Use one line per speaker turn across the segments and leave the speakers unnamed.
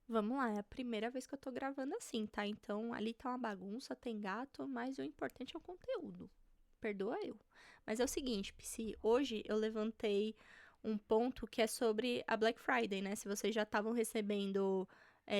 Vamos lá, é a primeira vez que eu tô gravando assim, tá? Então ali tá uma bagunça, tem gato, mas o importante é o conteúdo. Perdoa eu. Mas é o seguinte, Psy, hoje eu levantei um ponto que é sobre a Black Friday, né? Se vocês já estavam recebendo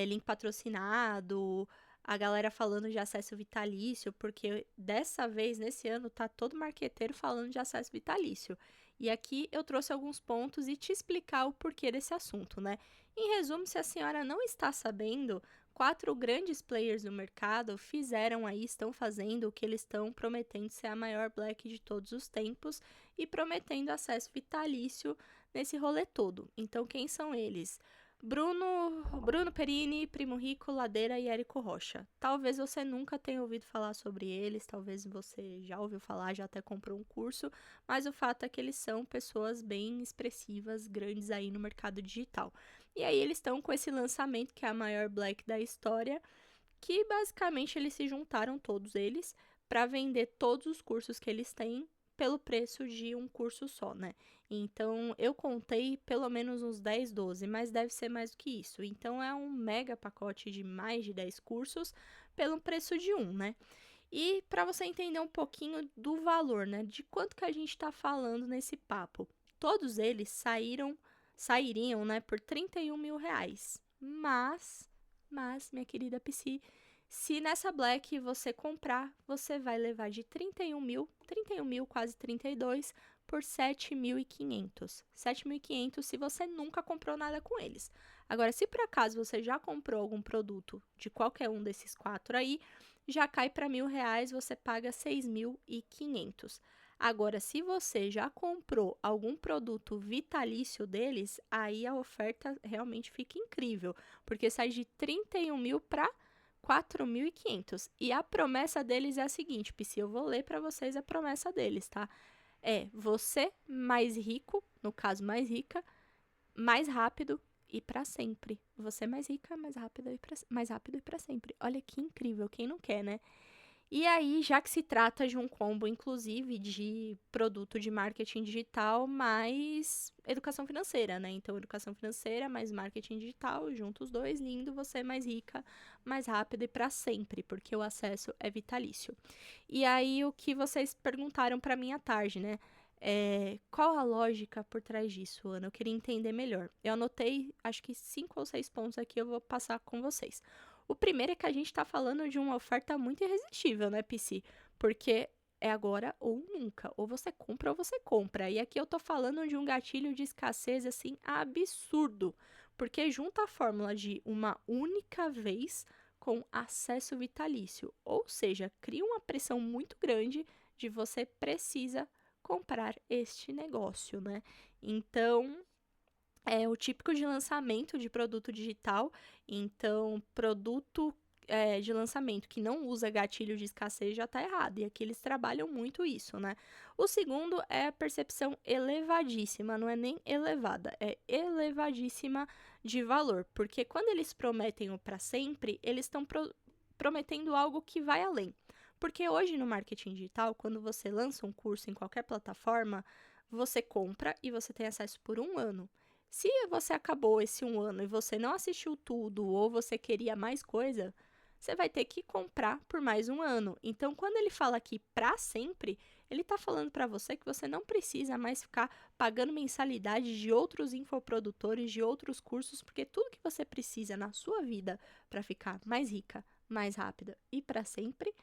link patrocinado, a galera falando de acesso vitalício, porque dessa vez, nesse ano, tá todo marqueteiro falando de acesso vitalício. E aqui eu trouxe alguns pontos e te explicar o porquê desse assunto, né? Em resumo, se a senhora não está sabendo, 4 grandes players no mercado fizeram aí, estão fazendo o que eles estão prometendo ser a maior Black de todos os tempos e prometendo acesso vitalício nesse rolê todo. Então, quem são eles? Bruno Perini, Primo Rico, Ladeira e Érico Rocha. Talvez você nunca tenha ouvido falar sobre eles, talvez você já ouviu falar, já até comprou um curso, mas o fato é que eles são pessoas bem expressivas, grandes aí no mercado digital. E aí eles estão com esse lançamento, que é a maior Black da história, que basicamente eles se juntaram, todos eles, para vender todos os cursos que eles têm pelo preço de um curso só, né? Então, eu contei pelo menos uns 10, 12, mas deve ser mais do que isso. Então, é um mega pacote de mais de 10 cursos pelo preço de um, né? E para você entender um pouquinho do valor, né? De quanto que a gente está falando nesse papo. Todos eles sairiam, né, por 31 mil reais. Minha querida Psy, se nessa Black você comprar, você vai levar de 31 mil, quase 32, por 7.500. 7.500 se você nunca comprou nada com eles. Agora, se por acaso você já comprou algum produto de qualquer um desses 4 aí, já cai para R$ 1.000, você paga 6.500. Agora, se você já comprou algum produto vitalício deles, aí a oferta realmente fica incrível, porque sai de 31 mil para 4.500. E a promessa deles é a seguinte, Psy, eu vou ler para vocês a promessa deles, tá? É você mais rico, no caso mais rica, mais rápido e para sempre. Você mais rica, mais rápido e para sempre. Olha que incrível, quem não quer, né? E aí, já que se trata de um combo, inclusive, de produto de marketing digital mais educação financeira, né? Então, educação financeira mais marketing digital, juntos os dois, lindo, você é mais rica, mais rápida e para sempre, porque o acesso é vitalício. E aí, o que vocês perguntaram para mim à tarde, né? Qual a lógica por trás disso, Ana? Eu queria entender melhor. Eu anotei, acho que 5 ou 6 pontos aqui, eu vou passar com vocês. O primeiro é que a gente está falando de uma oferta muito irresistível, né, PC? Porque é agora ou nunca. Ou você compra ou você compra. E aqui eu tô falando de um gatilho de escassez, assim, absurdo. Porque junta a fórmula de uma única vez com acesso vitalício. Ou seja, cria uma pressão muito grande de você precisa comprar este negócio, né? Então, é o típico de lançamento de produto digital. Então, produto de lançamento que não usa gatilho de escassez já está errado. E aqui eles trabalham muito isso, né? O segundo é a percepção elevadíssima, não é nem elevada, é elevadíssima de valor. Porque quando eles prometem o para sempre, eles estão prometendo algo que vai além. Porque hoje no marketing digital, quando você lança um curso em qualquer plataforma, você compra e você tem acesso por um ano. Se você acabou esse um ano e você não assistiu tudo ou você queria mais coisa, você vai ter que comprar por mais um ano. Então, quando ele fala aqui para sempre, ele está falando para você que você não precisa mais ficar pagando mensalidade de outros infoprodutores, de outros cursos, porque tudo que você precisa na sua vida para ficar mais rica, mais rápida e para sempre,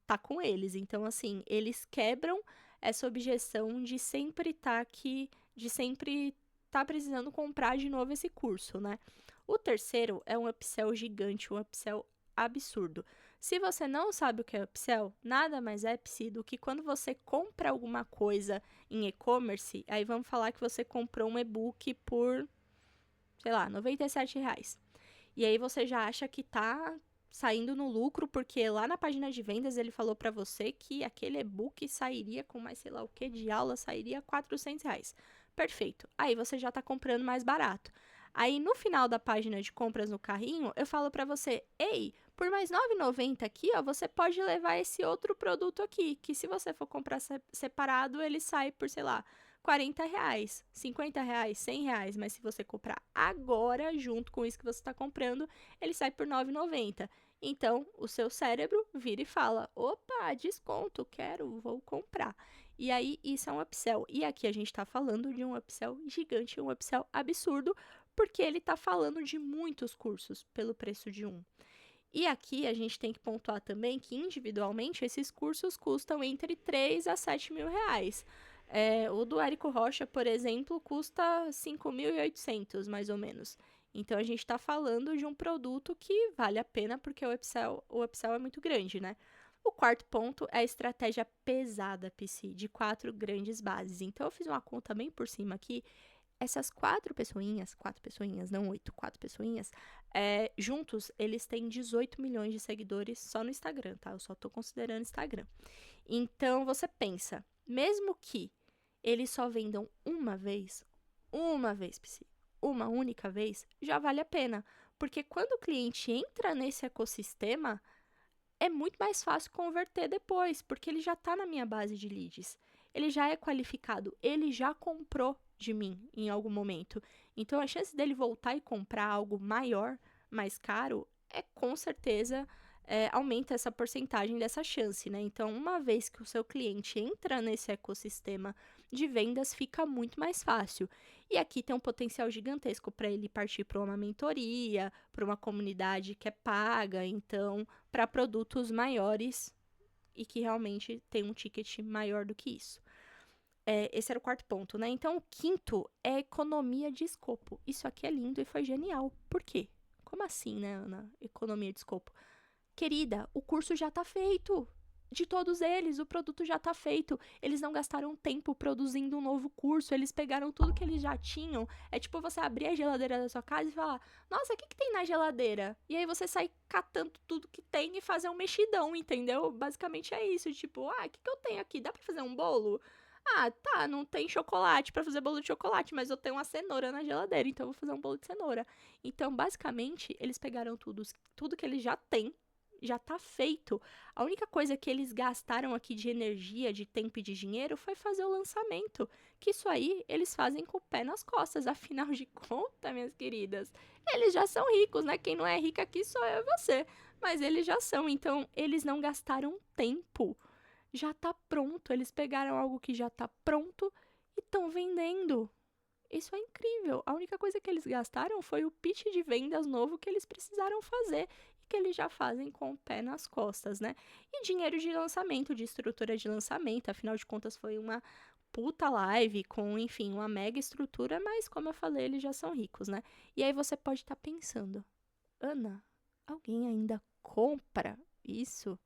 tá com eles. Então, assim, eles quebram essa objeção de sempre estar aqui, de sempre tá precisando comprar de novo esse curso, né? O terceiro é um upsell gigante, um upsell absurdo. Se você não sabe o que é upsell, nada mais é do que quando você compra alguma coisa em e-commerce, aí vamos falar que você comprou um e-book por, sei lá, R$ 97. E aí você já acha que tá saindo no lucro, porque lá na página de vendas ele falou para você que aquele e-book sairia com mais sei lá o que de aula, sairia R$ 400. Perfeito. Aí você já tá comprando mais barato. Aí no final da página de compras no carrinho, eu falo para você: "Ei, por mais R$ 9,90 aqui, ó, você pode levar esse outro produto aqui, que se você for comprar separado, ele sai por, sei lá, R$ 40, R$ 50, R$ 100, mas se você comprar agora, junto com isso que você está comprando, ele sai por R$ 9,90. Então, o seu cérebro vira e fala, opa, desconto, quero, vou comprar. E aí, isso é um upsell. E aqui a gente está falando de um upsell gigante, um upsell absurdo, porque ele está falando de muitos cursos pelo preço de um. E aqui a gente tem que pontuar também que, individualmente, esses cursos custam entre 3 a 7 mil reais. O do Érico Rocha, por exemplo, custa 5.800, mais ou menos. Então, a gente está falando de um produto que vale a pena, porque o upsell é muito grande, né? O quarto ponto é a estratégia pesada, PC, de 4 grandes bases. Então, eu fiz uma conta bem por cima aqui. Essas 4 pessoinhas, não 8, 4 pessoinhas, juntos, eles têm 18 milhões de seguidores só no Instagram, tá? Eu só tô considerando Instagram. Então, você pensa, mesmo que eles só vendam uma vez, PC, uma única vez, já vale a pena. Porque quando o cliente entra nesse ecossistema, é muito mais fácil converter depois, porque ele já está na minha base de leads. Ele já é qualificado, ele já comprou de mim em algum momento. Então, a chance dele voltar e comprar algo maior, mais caro, com certeza aumenta essa porcentagem dessa chance, né? Então, uma vez que o seu cliente entra nesse ecossistema de vendas, fica muito mais fácil. E aqui tem um potencial gigantesco para ele partir para uma mentoria, para uma comunidade que é paga, então, para produtos maiores e que realmente tem um ticket maior do que isso. Esse era o quarto ponto, né? Então, o quinto é economia de escopo. Isso aqui é lindo e foi genial. Por quê? Como assim, né, Ana? Economia de escopo. Querida, o curso já tá feito. De todos eles, o produto já tá feito. Eles não gastaram tempo produzindo um novo curso, eles pegaram tudo que eles já tinham. É tipo você abrir a geladeira da sua casa e falar, nossa, o que tem na geladeira? E aí você sai catando tudo que tem e fazer um mexidão, entendeu? Basicamente é isso, tipo, o que eu tenho aqui? Dá pra fazer um bolo? Tá, não tem chocolate pra fazer bolo de chocolate, mas eu tenho uma cenoura na geladeira, então eu vou fazer um bolo de cenoura. Então, basicamente, eles pegaram tudo que eles já têm, já tá feito. A única coisa que eles gastaram aqui de energia, de tempo e de dinheiro foi fazer o lançamento. Que isso aí eles fazem com o pé nas costas. Afinal de contas, minhas queridas, eles já são ricos, né? Quem não é rico aqui sou eu e você. Mas eles já são, então eles não gastaram tempo. Já tá pronto. Eles pegaram algo que já tá pronto e estão vendendo. Isso é incrível. A única coisa que eles gastaram foi o pitch de vendas novo que eles precisaram fazer e que eles já fazem com o pé nas costas, né? E dinheiro de lançamento, de estrutura de lançamento. Afinal de contas, foi uma puta live com, enfim, uma mega estrutura, mas como eu falei, eles já são ricos, né? E aí você pode estar pensando, Ana, alguém ainda compra isso?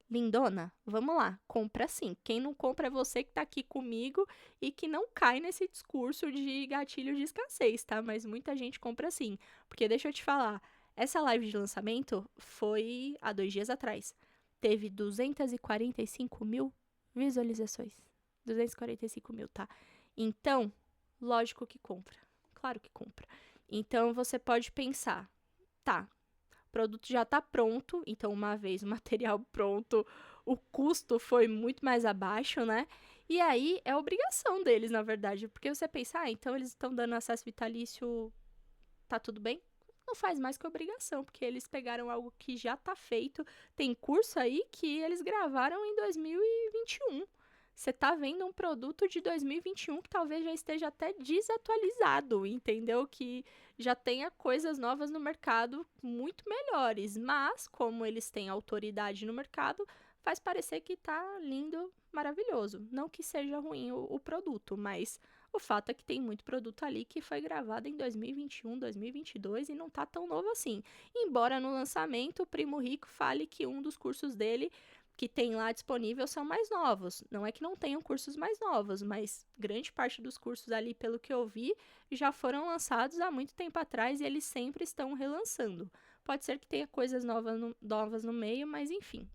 Lindona, vamos lá, compra sim. Quem não compra é você que tá aqui comigo e que não cai nesse discurso de gatilho de escassez, tá? Mas muita gente compra sim. Porque deixa eu te falar, essa live de lançamento foi há 2 dias atrás. Teve 245 mil visualizações. 245 mil, tá? Então, lógico que compra. Claro que compra. Então, você pode pensar, tá, o produto já está pronto, então uma vez o material pronto, o custo foi muito mais abaixo, né? E aí é obrigação deles, na verdade, porque você pensa, então eles estão dando acesso vitalício, tá tudo bem? Não faz mais que obrigação, porque eles pegaram algo que já tá feito. Tem curso aí que eles gravaram em 2021. Você tá vendo um produto de 2021 que talvez já esteja até desatualizado, entendeu? Que já tenha coisas novas no mercado muito melhores. Mas, como eles têm autoridade no mercado, faz parecer que tá lindo, maravilhoso. Não que seja ruim o produto, mas o fato é que tem muito produto ali que foi gravado em 2021, 2022 e não tá tão novo assim. Embora no lançamento o Primo Rico fale que um dos cursos dele que tem lá disponível são mais novos. Não é que não tenham cursos mais novos, mas grande parte dos cursos ali, pelo que eu vi, já foram lançados há muito tempo atrás e eles sempre estão relançando. Pode ser que tenha coisas novas no meio, mas enfim.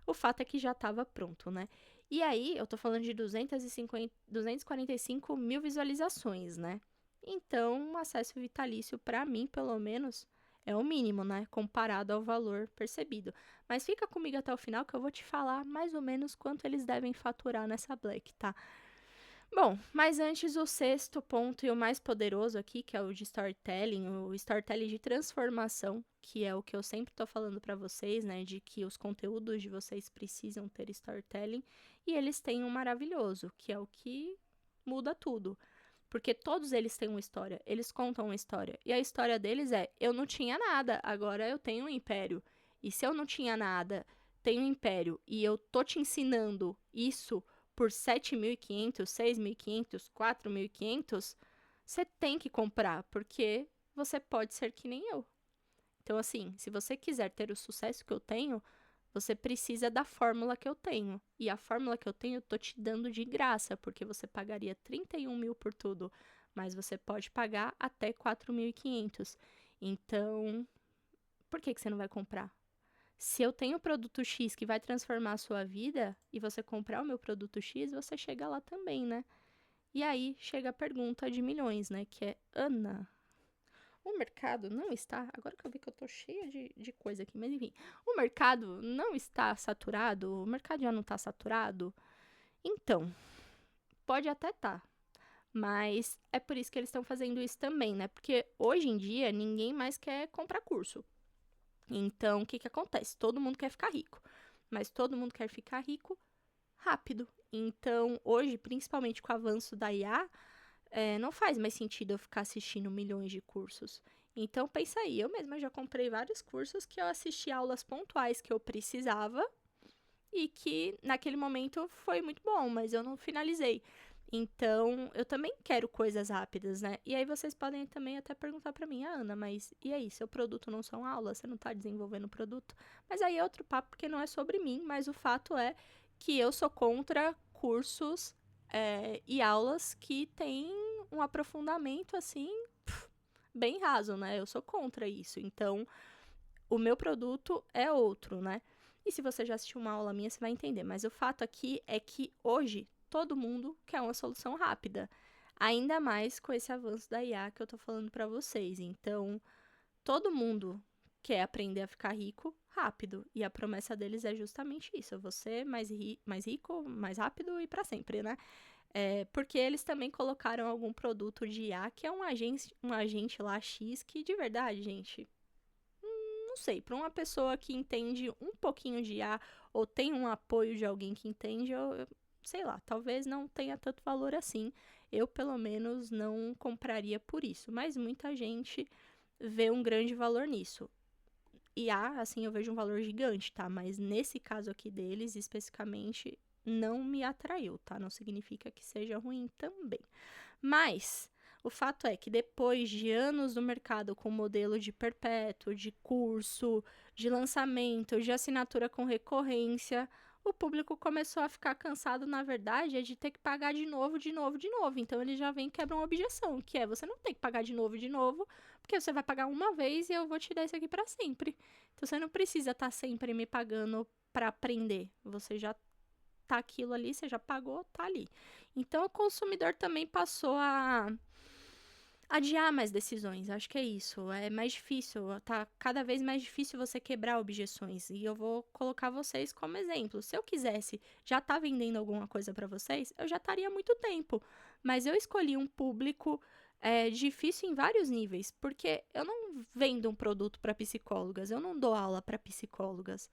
O fato é que já estava pronto, né? E aí, eu tô falando de 245 mil visualizações, né? Então, um acesso vitalício, para mim, pelo menos, é o mínimo, né? Comparado ao valor percebido. Mas fica comigo até o final que eu vou te falar mais ou menos quanto eles devem faturar nessa Black, tá? Bom, mas antes o sexto ponto e o mais poderoso aqui, que é o de storytelling, o storytelling de transformação, que é o que eu sempre tô falando pra vocês, né, de que os conteúdos de vocês precisam ter storytelling, e eles têm um maravilhoso, que é o que muda tudo. Porque todos eles têm uma história, eles contam uma história. E a história deles é: eu não tinha nada, agora eu tenho um império. E se eu não tinha nada, tenho um império, e eu tô te ensinando isso por 7.500, 6.500, 4.500, você tem que comprar, porque você pode ser que nem eu. Então, assim, se você quiser ter o sucesso que eu tenho, você precisa da fórmula que eu tenho. E a fórmula que eu tenho, eu tô te dando de graça, porque você pagaria 31 mil por tudo, mas você pode pagar até 4.500. Então, por que você não vai comprar? Se eu tenho o produto X que vai transformar a sua vida e você comprar o meu produto X, você chega lá também, né? E aí chega a pergunta de milhões, né? Que é: Ana, o mercado não está. Agora que eu vi que eu tô cheia de coisa aqui, mas enfim. O mercado não está saturado? O mercado já não está saturado? Então, pode até estar. Mas é por isso que eles estão fazendo isso também, né? Porque hoje em dia ninguém mais quer comprar curso. Então, o que que acontece? Todo mundo quer ficar rico. Mas todo mundo quer ficar rico rápido. Então, hoje, principalmente com o avanço da IA, não faz mais sentido eu ficar assistindo milhões de cursos. Então, pensa aí, eu mesma já comprei vários cursos que eu assisti aulas pontuais que eu precisava e que naquele momento foi muito bom, mas eu não finalizei. Então, eu também quero coisas rápidas, né? E aí vocês podem também até perguntar pra mim: Ana, mas e aí, seu produto não são aulas? Você não tá desenvolvendo o produto? Mas aí é outro papo, porque não é sobre mim, mas o fato é que eu sou contra cursos e aulas que têm um aprofundamento, assim, bem raso, né? Eu sou contra isso. Então, o meu produto é outro, né? E se você já assistiu uma aula minha, você vai entender. Mas o fato aqui é que hoje todo mundo quer uma solução rápida. Ainda mais com esse avanço da IA que eu tô falando pra vocês. Então, todo mundo quer aprender a ficar rico rápido. E a promessa deles é justamente isso: você mais rico, mais rápido e pra sempre, né? Porque eles também colocaram algum produto de IA que é um agente lá X que, de verdade, gente, não sei, para uma pessoa que entende um pouquinho de IA ou tem um apoio de alguém que entende, eu sei lá, talvez não tenha tanto valor assim. Eu, pelo menos, não compraria por isso, mas muita gente vê um grande valor nisso. IA, assim, eu vejo um valor gigante, tá? Mas nesse caso aqui deles, especificamente, não me atraiu, tá? Não significa que seja ruim também. Mas o fato é que depois de anos no mercado com modelo de perpétuo, de curso, de lançamento, de assinatura com recorrência, o público começou a ficar cansado, na verdade, de ter que pagar de novo, de novo, de novo. Então ele já vem e quebra uma objeção, que é: você não tem que pagar de novo, porque você vai pagar uma vez e eu vou te dar isso aqui para sempre. Então você não precisa estar sempre me pagando para aprender. Você já tá aquilo ali, você já pagou, tá ali. Então o consumidor também passou a adiar mais decisões. Acho que é isso. É mais difícil, tá cada vez mais difícil você quebrar objeções. E eu vou colocar vocês como exemplo. Se eu quisesse já tá vendendo alguma coisa para vocês, eu já estaria há muito tempo. Mas eu escolhi um público difícil em vários níveis, porque eu não vendo um produto para psicólogas, eu não dou aula para psicólogas.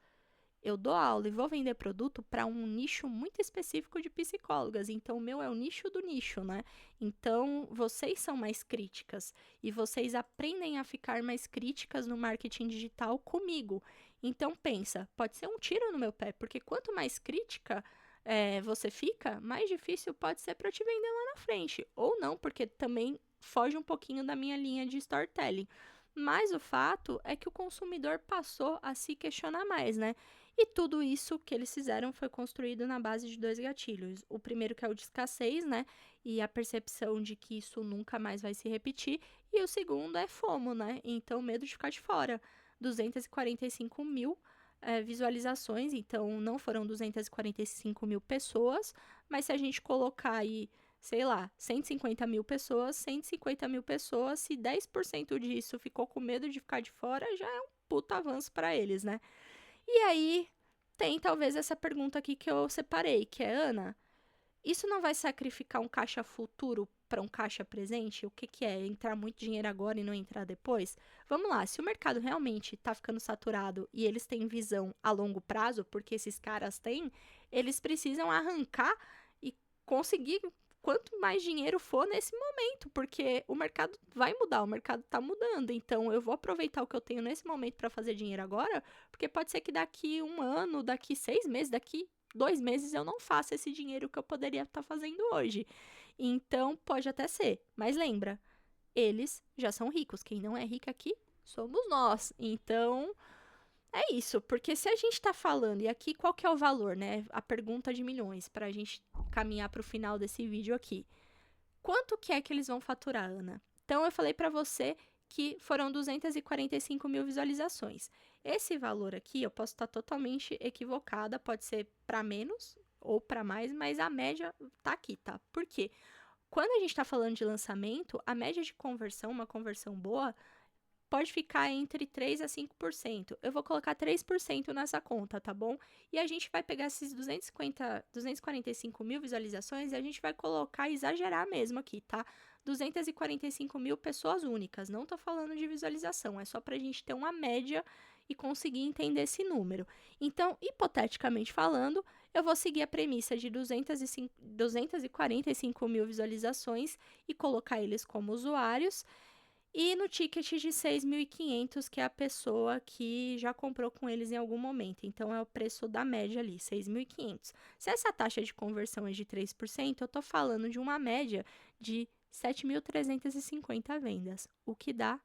Eu dou aula e vou vender produto para um nicho muito específico de psicólogas. Então, o meu é o nicho do nicho, né? Então, vocês são mais críticas e vocês aprendem a ficar mais críticas no marketing digital comigo. Então, pensa, pode ser um tiro no meu pé, porque quanto mais crítica você fica, mais difícil pode ser para eu te vender lá na frente. Ou não, porque também foge um pouquinho da minha linha de storytelling. Mas o fato é que o consumidor passou a se questionar mais, né? E tudo isso que eles fizeram foi construído na base de dois gatilhos. O primeiro, que é o de escassez, né? E a percepção de que isso nunca mais vai se repetir. E o segundo é FOMO, né? Então, medo de ficar de fora. 245 mil visualizações, então não foram 245 mil pessoas, mas se a gente colocar aí, sei lá, 150 mil pessoas, 150 mil pessoas, se 10% disso ficou com medo de ficar de fora, já é um puta avanço para eles, né? E aí, tem talvez essa pergunta aqui que eu separei, que é: Ana, Isso não vai sacrificar um caixa futuro para um caixa presente? O que, que é? Entrar muito dinheiro agora e não entrar depois? Vamos lá, se o mercado realmente está ficando saturado e eles têm visão a longo prazo, porque esses caras têm, eles precisam arrancar e conseguir quanto mais dinheiro for nesse momento, porque o mercado vai mudar, o mercado está mudando. Então, eu vou aproveitar o que eu tenho nesse momento para fazer dinheiro agora, porque pode ser que daqui 1 ano, daqui 6 meses, daqui 2 meses eu não faça esse dinheiro que eu poderia estar fazendo hoje. Então, pode até ser. Mas lembra, eles já são ricos. Quem não é rico aqui somos nós. Então, é isso. Porque se a gente está falando, e aqui qual que é o valor, né? A pergunta de milhões, para a gente caminhar para o final desse vídeo aqui. Quanto que é que eles vão faturar, Ana? Então, eu falei para você que foram 245 mil visualizações. Esse valor aqui, eu posso estar totalmente equivocada, pode ser para menos ou para mais, mas a média tá aqui, tá? Por quê? Quando a gente está falando de lançamento, a média de conversão, uma conversão boa, pode ficar entre 3 a 5%. Eu vou colocar 3% nessa conta, tá bom? E a gente vai pegar esses 245 mil visualizações e a gente vai colocar, exagerar mesmo aqui, tá? 245 mil pessoas únicas. Não tô falando de visualização, é só pra gente ter uma média e conseguir entender esse número. Então, hipoteticamente falando, eu vou seguir a premissa de 245 mil visualizações e colocar eles como usuários. E no ticket de 6.500, que é a pessoa que já comprou com eles em algum momento. Então, é o preço da média ali, 6.500. Se essa taxa de conversão é de 3%, eu estou falando de uma média de 7.350 vendas, o que dá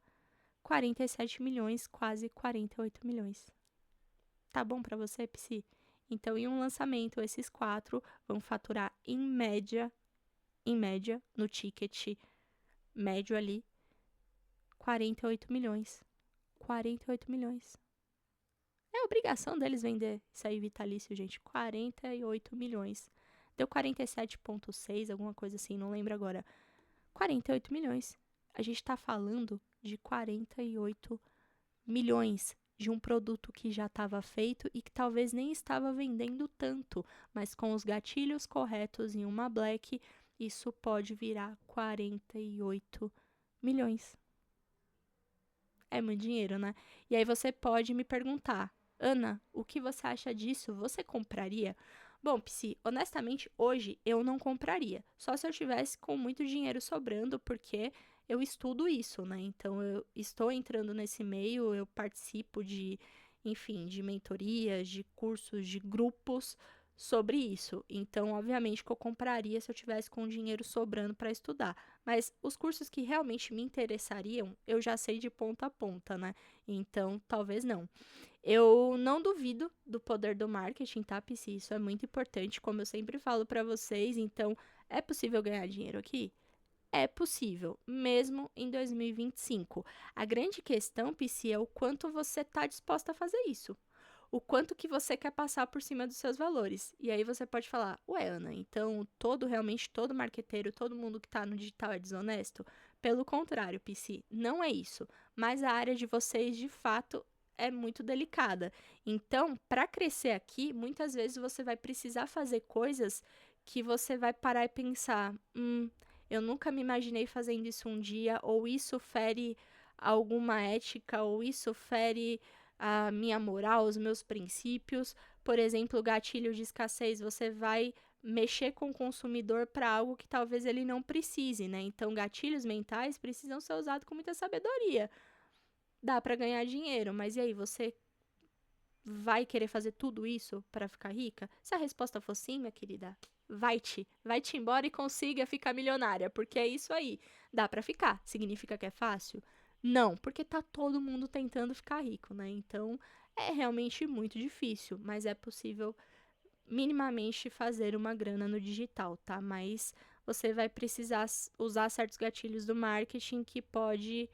47 milhões, quase 48 milhões. Tá bom para você, Psy? Então, em um lançamento, esses 4 vão faturar em média, no ticket médio ali, 48 milhões. 48 milhões. É obrigação deles vender isso aí vitalício, gente. 48 milhões. Deu 47,6, alguma coisa assim, não lembro agora. 48 milhões. A gente tá falando de 48 milhões de um produto que já estava feito e que talvez nem estava vendendo tanto, mas com os gatilhos corretos em uma Black, isso pode virar 48 milhões. É muito dinheiro, né? E aí você pode me perguntar, Ana, o que você acha disso? Você compraria? Bom, Psy, honestamente, hoje eu não compraria. Só se eu tivesse com muito dinheiro sobrando, porque eu estudo isso, né? Então, eu estou entrando nesse meio, eu participo de, enfim, de mentorias, de cursos, de grupos sobre isso. Então, obviamente que eu compraria se eu tivesse com dinheiro sobrando para estudar. Mas os cursos que realmente me interessariam, eu já sei de ponta a ponta, né? Então, talvez não. Eu não duvido do poder do marketing, tá, Psy? Isso é muito importante, como eu sempre falo para vocês. Então, é possível ganhar dinheiro aqui? É possível, mesmo em 2025. A grande questão, Psy, é o quanto você está disposta a fazer isso. O quanto que você quer passar por cima dos seus valores. E aí você pode falar, ué, Ana, então realmente todo marqueteiro, todo mundo que está no digital é desonesto? Pelo contrário, Psy, não é isso. Mas a área de vocês, de fato, é muito delicada. Então, para crescer aqui, muitas vezes você vai precisar fazer coisas que você vai parar e pensar, eu nunca me imaginei fazendo isso um dia, ou isso fere alguma ética, ou isso fere a minha moral, os meus princípios. Por exemplo, gatilho de escassez, você vai mexer com o consumidor para algo que talvez ele não precise, né? Então, gatilhos mentais precisam ser usados com muita sabedoria. Dá para ganhar dinheiro, mas e aí, você vai querer fazer tudo isso para ficar rica? Se a resposta for sim, minha querida, vai-te embora e consiga ficar milionária, porque é isso aí. Dá para ficar. Significa que é fácil? Não, porque tá todo mundo tentando ficar rico, né? Então, é realmente muito difícil, mas é possível minimamente fazer uma grana no digital, tá? Mas você vai precisar usar certos gatilhos do marketing que pode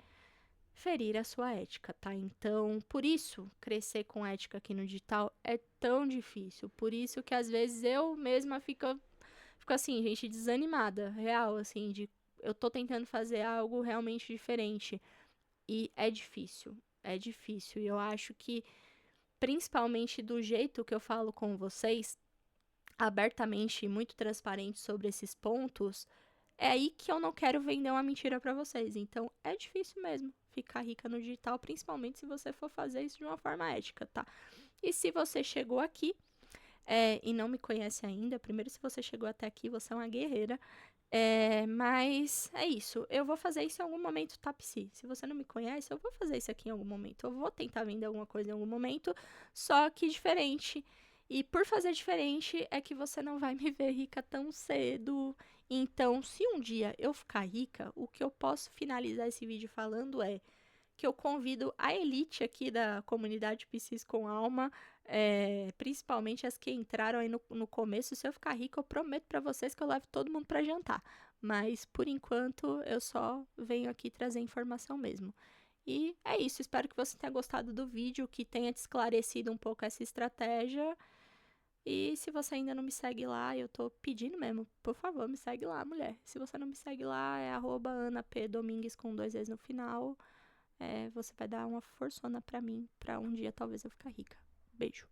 ferir a sua ética, tá? Então, por isso, crescer com ética aqui no digital é tão difícil. Por isso que às vezes eu mesma fico assim, gente, desanimada, real, assim, de eu tô tentando fazer algo realmente diferente. E é difícil, é difícil. E eu acho que, principalmente do jeito que eu falo com vocês, abertamente, muito transparente sobre esses pontos, é aí que eu não quero vender uma mentira pra vocês. Então, é difícil mesmo ficar rica no digital, principalmente se você for fazer isso de uma forma ética, tá? E se você chegou aqui e não me conhece ainda, primeiro, se você chegou até aqui, você é uma guerreira. Mas é isso. Eu vou fazer isso em algum momento, tá, Psy? Se você não me conhece, eu vou fazer isso aqui em algum momento. Eu vou tentar vender alguma coisa em algum momento, só que diferente. E por fazer diferente é que você não vai me ver rica tão cedo. Então, se um dia eu ficar rica, o que eu posso finalizar esse vídeo falando é que eu convido a elite aqui da comunidade Psis com Alma, principalmente as que entraram aí no começo. Se eu ficar rica, eu prometo pra vocês que eu levo todo mundo pra jantar. Mas, por enquanto, eu só venho aqui trazer informação mesmo. E é isso, espero que você tenha gostado do vídeo, que tenha te esclarecido um pouco essa estratégia. E se você ainda não me segue lá, eu tô pedindo mesmo, por favor, me segue lá, mulher. Se você não me segue lá, é @AnaPDomingues com 2 E's no final. Você vai dar uma forçona pra mim, pra um dia talvez eu ficar rica. Beijo.